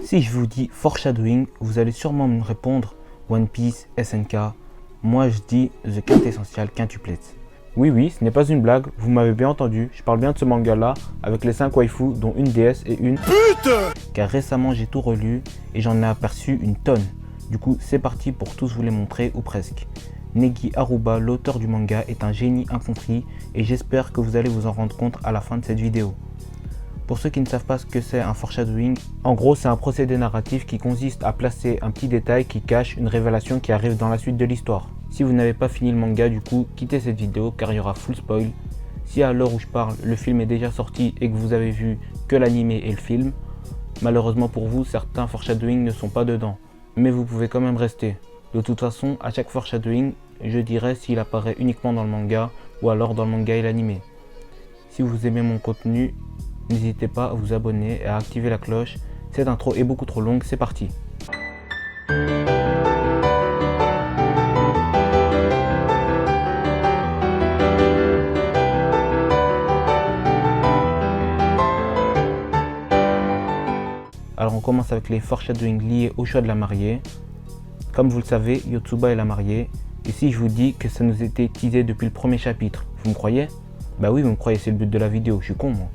Si je vous dis foreshadowing, vous allez sûrement me répondre One Piece, SNK. Moi je dis The Quintessential Quintuplet. Oui, ce n'est pas une blague, vous m'avez bien entendu, je parle bien de ce manga là, avec les 5 waifus, dont une déesse et une pute. Car récemment j'ai tout relu et j'en ai aperçu une tonne. Du coup c'est parti pour tous vous les montrer, ou presque. Negi Aruba, l'auteur du manga, est un génie incompris et j'espère que vous allez vous en rendre compte à la fin de cette vidéo. Pour ceux qui ne savent pas ce que c'est un foreshadowing, en gros c'est un procédé narratif qui consiste à placer un petit détail qui cache une révélation qui arrive dans la suite de l'histoire. Si vous n'avez pas fini le manga, du coup, quittez cette vidéo car il y aura full spoil. Si à l'heure où je parle, le film est déjà sorti et que vous avez vu que l'animé et le film, malheureusement pour vous, certains foreshadowing ne sont pas dedans. Mais vous pouvez quand même rester. De toute façon, à chaque foreshadowing, je dirai s'il apparaît uniquement dans le manga ou alors dans le manga et l'animé. Si vous aimez mon contenu, n'hésitez pas à vous abonner et à activer la cloche. Cette intro est beaucoup trop longue, c'est parti. Alors on commence avec les foreshadowing liés au choix de la mariée. Comme vous le savez, Yotsuba est la mariée. Et si je vous dis que ça nous était teasé depuis le premier chapitre, vous me croyez? Bah oui, vous me croyez, c'est le but de la vidéo, je suis con moi.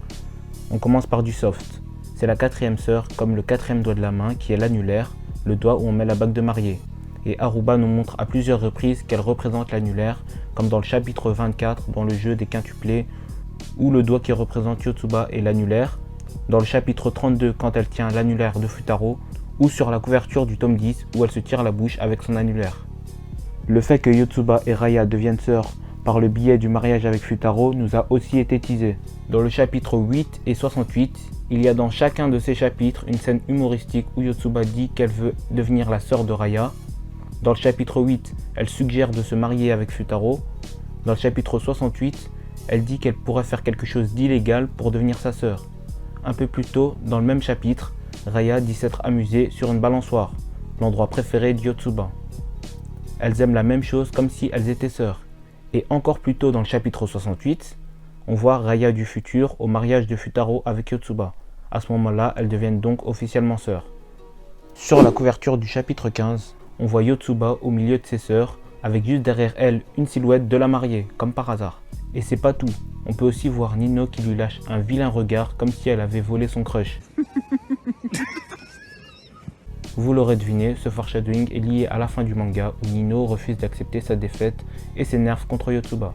On commence par du soft. C'est la quatrième sœur, comme le quatrième doigt de la main, qui est l'annulaire, le doigt où on met la bague de mariée. Et Aruba nous montre à plusieurs reprises qu'elle représente l'annulaire, comme dans le chapitre 24 dans le jeu des quintuplés, où le doigt qui représente Yotsuba est l'annulaire, dans le chapitre 32 quand elle tient l'annulaire de Futaro, ou sur la couverture du tome 10 où elle se tire la bouche avec son annulaire. Le fait que Yotsuba et Raya deviennent sœurs par le biais du mariage avec Futaro nous a aussi été teasé. Dans le chapitre 8 et 68, il y a dans chacun de ces chapitres une scène humoristique où Yotsuba dit qu'elle veut devenir la sœur de Raya. Dans le chapitre 8, elle suggère de se marier avec Futaro. Dans le chapitre 68, elle dit qu'elle pourrait faire quelque chose d'illégal pour devenir sa sœur. Un peu plus tôt, dans le même chapitre, Raya dit s'être amusée sur une balançoire, l'endroit préféré de Yotsuba. Elles aiment la même chose comme si elles étaient sœurs. Et encore plus tôt dans le chapitre 68, on voit Raya du futur au mariage de Futaro avec Yotsuba. À ce moment-là, elles deviennent donc officiellement sœurs. Sur la couverture du chapitre 15, on voit Yotsuba au milieu de ses sœurs, avec juste derrière elle une silhouette de la mariée, comme par hasard. Et c'est pas tout, on peut aussi voir Nino qui lui lâche un vilain regard comme si elle avait volé son crush. Vous l'aurez deviné, ce foreshadowing est lié à la fin du manga où Nino refuse d'accepter sa défaite et s'énerve contre Yotsuba.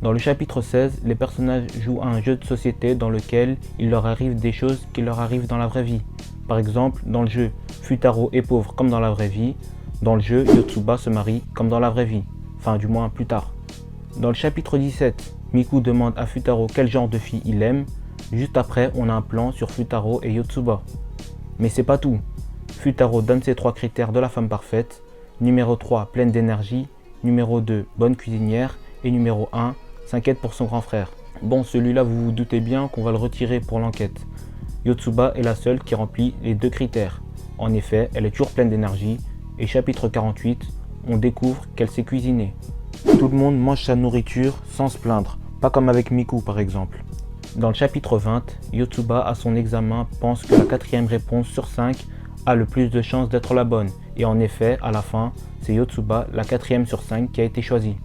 Dans le chapitre 16, les personnages jouent à un jeu de société dans lequel il leur arrive des choses qui leur arrivent dans la vraie vie. Par exemple, dans le jeu, Futaro est pauvre comme dans la vraie vie. Dans le jeu, Yotsuba se marie comme dans la vraie vie. Enfin, du moins plus tard. Dans le chapitre 17, Miku demande à Futaro quel genre de fille il aime. Juste après, on a un plan sur Futaro et Yotsuba. Mais c'est pas tout. Futaro donne ses 3 critères de la femme parfaite. Numéro 3, pleine d'énergie. Numéro 2, bonne cuisinière. Et numéro 1, s'inquiète pour son grand frère. Bon, celui-là, vous vous doutez bien qu'on va le retirer pour l'enquête. Yotsuba est la seule qui remplit les 2 critères. En effet, elle est toujours pleine d'énergie. Et chapitre 48, on découvre qu'elle sait cuisiner. Tout le monde mange sa nourriture sans se plaindre, pas comme avec Miku par exemple. Dans le chapitre 20, Yotsuba à son examen pense que la 4e réponse sur 5 a le plus de chances d'être la bonne. Et en effet, à la fin, c'est Yotsuba, la 4e sur 5 qui a été choisie.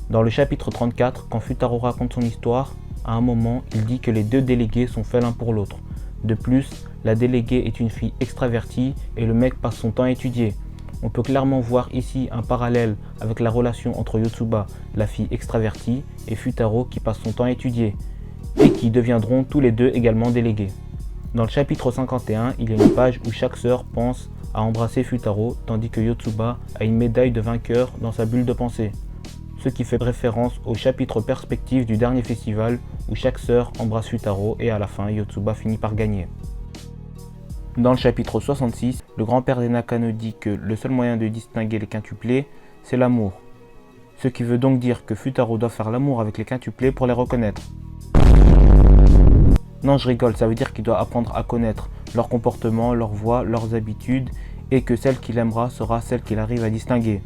Dans le chapitre 34, quand Futaro raconte son histoire, à un moment, il dit que les 2 délégués sont faits l'un pour l'autre. De plus, la déléguée est une fille extravertie et le mec passe son temps à étudier. On peut clairement voir ici un parallèle avec la relation entre Yotsuba, la fille extravertie, et Futaro qui passe son temps à étudier, et qui deviendront tous les 2 également délégués. Dans le chapitre 51, il y a une page où chaque sœur pense à embrasser Futaro, tandis que Yotsuba a une médaille de vainqueur dans sa bulle de pensée. Ce qui fait référence au chapitre perspective du dernier festival où chaque sœur embrasse Futaro et à la fin Yotsuba finit par gagner. Dans le chapitre 66, le grand-père des Nakano dit que le seul moyen de distinguer les quintuplés, c'est l'amour. Ce qui veut donc dire que Futaro doit faire l'amour avec les quintuplés pour les reconnaître. Non, je rigole, ça veut dire qu'il doit apprendre à connaître leur comportement, leur voix, leurs habitudes, et que celle qu'il aimera sera celle qu'il arrive à distinguer.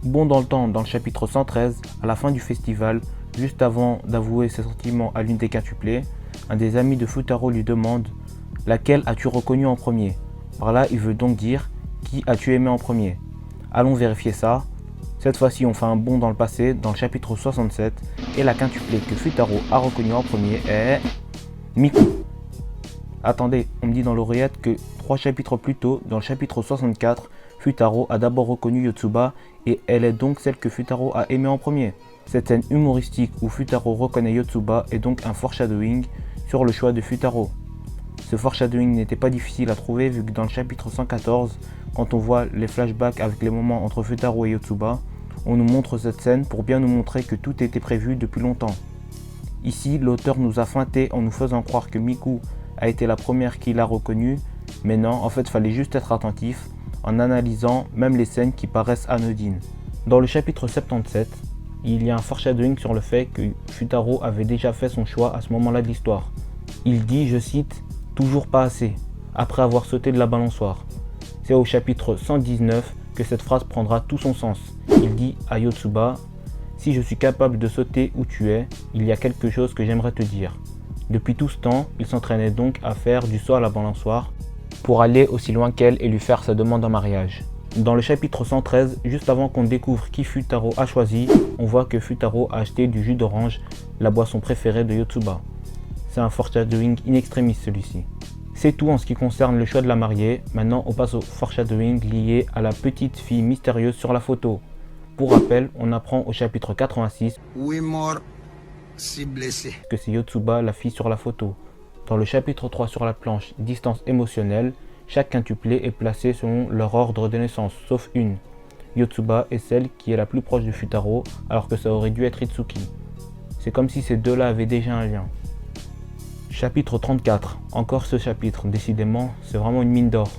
Bon dans le temps, dans le chapitre 113, à la fin du festival, juste avant d'avouer ses sentiments à l'une des quintuplés, un des amis de Futaro lui demande « Laquelle as-tu reconnu en premier ?» Par là, il veut donc dire qui as-tu aimé en premier. Allons vérifier ça. Cette fois-ci, on fait un bond dans le passé, dans le chapitre 67, et la quintuplée que Futaro a reconnue en premier est Miku. Attendez, on me dit dans l'oreillette que 3 chapitres plus tôt, dans le chapitre 64, Futaro a d'abord reconnu Yotsuba et elle est donc celle que Futaro a aimée en premier. Cette scène humoristique où Futaro reconnaît Yotsuba est donc un foreshadowing sur le choix de Futaro. Ce foreshadowing n'était pas difficile à trouver vu que dans le chapitre 114, quand on voit les flashbacks avec les moments entre Futaro et Yotsuba, on nous montre cette scène pour bien nous montrer que tout était prévu depuis longtemps. Ici, l'auteur nous a feinté en nous faisant croire que Miku a été la première qui l'a reconnue, mais non, en fait, fallait juste être attentif en analysant même les scènes qui paraissent anodines. Dans le chapitre 77, il y a un foreshadowing sur le fait que Futaro avait déjà fait son choix à ce moment-là de l'histoire. Il dit, je cite, « toujours pas assez », après avoir sauté de la balançoire. C'est au chapitre 119 que cette phrase prendra tout son sens. Il dit à Yotsuba, « Si je suis capable de sauter où tu es, il y a quelque chose que j'aimerais te dire. » Depuis tout ce temps, il s'entraînait donc à faire du saut à la balançoire pour aller aussi loin qu'elle et lui faire sa demande en mariage. Dans le chapitre 113, juste avant qu'on découvre qui Futaro a choisi, on voit que Futaro a acheté du jus d'orange, la boisson préférée de Yotsuba. C'est un foreshadowing in extremis celui-ci. C'est tout en ce qui concerne le choix de la mariée. Maintenant, on passe au foreshadowing lié à la petite fille mystérieuse sur la photo. Pour rappel, on apprend au chapitre 86 que c'est Yotsuba, la fille sur la photo. Dans le chapitre 3 sur la planche distance émotionnelle, chaque quintuplé est placé selon leur ordre de naissance, sauf une. Yotsuba est celle qui est la plus proche de Futaro, alors que ça aurait dû être Itsuki. C'est comme si ces deux-là avaient déjà un lien. Chapitre 34. Encore ce chapitre, décidément, c'est vraiment une mine d'or.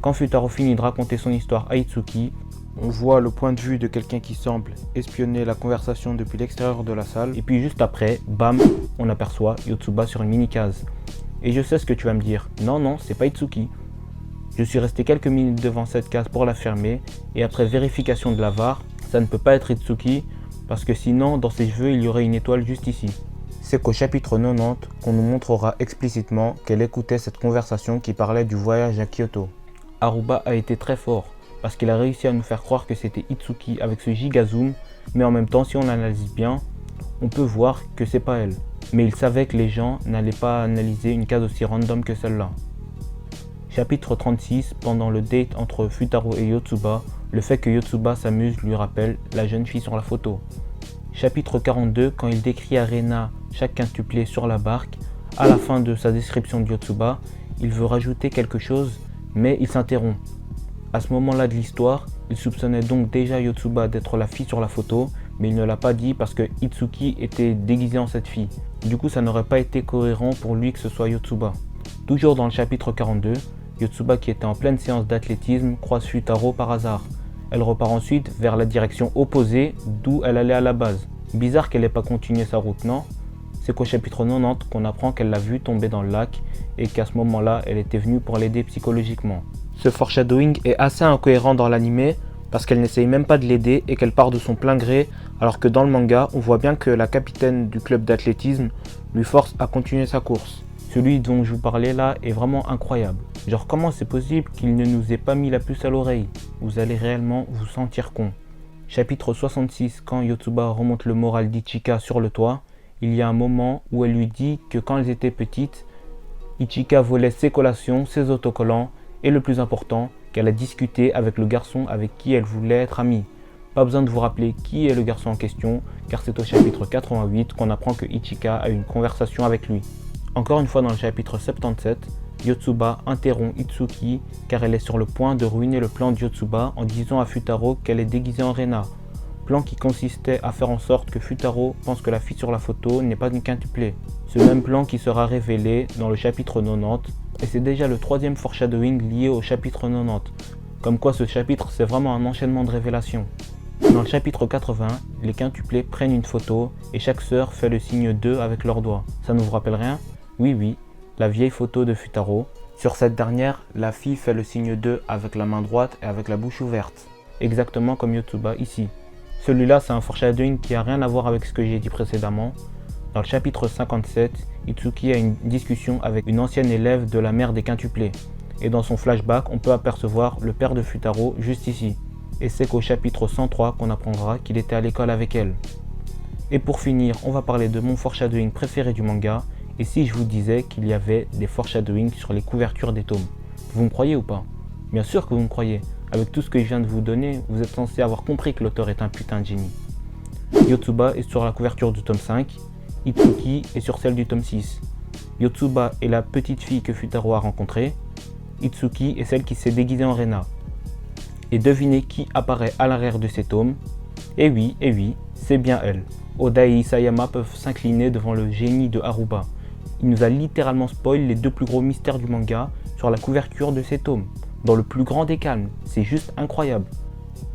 Quand Futaro finit de raconter son histoire à Itsuki, on voit le point de vue de quelqu'un qui semble espionner la conversation depuis l'extérieur de la salle. Et puis juste après, bam, on aperçoit Yotsuba sur une mini-case. Et je sais ce que tu vas me dire. Non, non, c'est pas Itsuki. Je suis resté quelques minutes devant cette case pour la fermer. Et après vérification de la VAR, ça ne peut pas être Itsuki. Parce que sinon, dans ses cheveux, il y aurait une étoile juste ici. C'est qu'au chapitre 90 qu'on nous montrera explicitement qu'elle écoutait cette conversation qui parlait du voyage à Kyoto. Aruba a été très fort. Parce qu'il a réussi à nous faire croire que c'était Itsuki avec ce giga zoom, mais en même temps, si on l'analyse bien, on peut voir que c'est pas elle. Mais il savait que les gens n'allaient pas analyser une case aussi random que celle-là. Chapitre 36, pendant le date entre Futaro et Yotsuba, le fait que Yotsuba s'amuse lui rappelle la jeune fille sur la photo. Chapitre 42, quand il décrit à Rena chaque quintuplé sur la barque, à la fin de sa description de Yotsuba, il veut rajouter quelque chose, mais il s'interrompt. À ce moment-là de l'histoire, il soupçonnait donc déjà Yotsuba d'être la fille sur la photo, mais il ne l'a pas dit parce que Itsuki était déguisé en cette fille. Du coup, ça n'aurait pas été cohérent pour lui que ce soit Yotsuba. Toujours dans le chapitre 42, Yotsuba qui était en pleine séance d'athlétisme croise Futaro par hasard. Elle repart ensuite vers la direction opposée d'où elle allait à la base. Bizarre qu'elle n'ait pas continué sa route, non? C'est qu'au chapitre 90 qu'on apprend qu'elle l'a vue tomber dans le lac et qu'à ce moment-là, elle était venue pour l'aider psychologiquement. Ce foreshadowing est assez incohérent dans l'anime parce qu'elle n'essaye même pas de l'aider et qu'elle part de son plein gré, alors que dans le manga, on voit bien que la capitaine du club d'athlétisme lui force à continuer sa course. Celui dont je vous parlais là est vraiment incroyable. Genre comment c'est possible qu'il ne nous ait pas mis la puce à l'oreille? Vous allez réellement vous sentir con. Chapitre 66, quand Yotsuba remonte le moral d'Ichika sur le toit, il y a un moment où elle lui dit que quand elles étaient petites, Ichika volait ses collations, ses autocollants, et le plus important, qu'elle a discuté avec le garçon avec qui elle voulait être amie. Pas besoin de vous rappeler qui est le garçon en question, car c'est au chapitre 88 qu'on apprend que Ichika a eu une conversation avec lui. Encore une fois dans le chapitre 77, Yotsuba interrompt Itsuki car elle est sur le point de ruiner le plan de Yotsuba en disant à Futaro qu'elle est déguisée en Rena. Plan qui consistait à faire en sorte que Futaro pense que la fille sur la photo n'est pas une quintuplée. Ce même plan qui sera révélé dans le chapitre 90, et c'est déjà le troisième foreshadowing lié au chapitre 90. Comme quoi ce chapitre c'est vraiment un enchaînement de révélations. Dans le chapitre 80, les quintuplés prennent une photo et chaque sœur fait le signe 2 avec leurs doigts. Ça ne vous rappelle rien? Oui, la vieille photo de Futaro. Sur cette dernière, la fille fait le signe 2 avec la main droite et avec la bouche ouverte. Exactement comme Yotsuba ici. Celui-là c'est un foreshadowing qui n'a rien à voir avec ce que j'ai dit précédemment. Dans le chapitre 57, Itsuki a une discussion avec une ancienne élève de la mère des quintuplés. Et dans son flashback, on peut apercevoir le père de Futaro juste ici. Et c'est qu'au chapitre 103 qu'on apprendra qu'il était à l'école avec elle. Et pour finir, on va parler de mon foreshadowing préféré du manga. Et si je vous disais qu'il y avait des foreshadowing sur les couvertures des tomes, vous me croyez ou pas? Bien sûr que vous me croyez. Avec tout ce que je viens de vous donner, vous êtes censé avoir compris que l'auteur est un putain de génie. Yotsuba est sur la couverture du tome 5, Itsuki est sur celle du tome 6. Yotsuba est la petite fille que Futaro a rencontrée, Itsuki est celle qui s'est déguisée en Rena. Et devinez qui apparaît à l'arrière de ces tomes? Eh oui, c'est bien elle. Oda et Isayama peuvent s'incliner devant le génie de Haruba. Il nous a littéralement spoil les deux plus gros mystères du manga sur la couverture de ces tomes, dans le plus grand des calmes. C'est juste incroyable.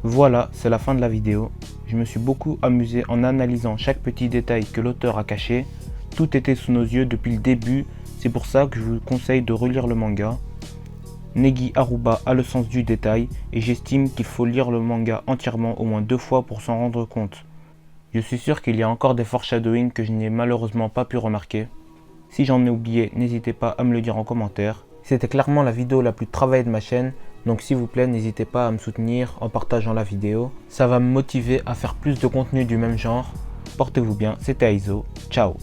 Voilà, c'est la fin de la vidéo. Je me suis beaucoup amusé en analysant chaque petit détail que l'auteur a caché. Tout était sous nos yeux depuis le début, c'est pour ça que je vous conseille de relire le manga. Negi Haruba a le sens du détail et j'estime qu'il faut lire le manga entièrement au moins 2 fois pour s'en rendre compte. Je suis sûr qu'il y a encore des foreshadowing que je n'ai malheureusement pas pu remarquer. Si j'en ai oublié, n'hésitez pas à me le dire en commentaire. C'était clairement la vidéo la plus travaillée de ma chaîne, donc s'il vous plaît, n'hésitez pas à me soutenir en partageant la vidéo. Ça va me motiver à faire plus de contenu du même genre. Portez-vous bien, c'était Aizo, ciao.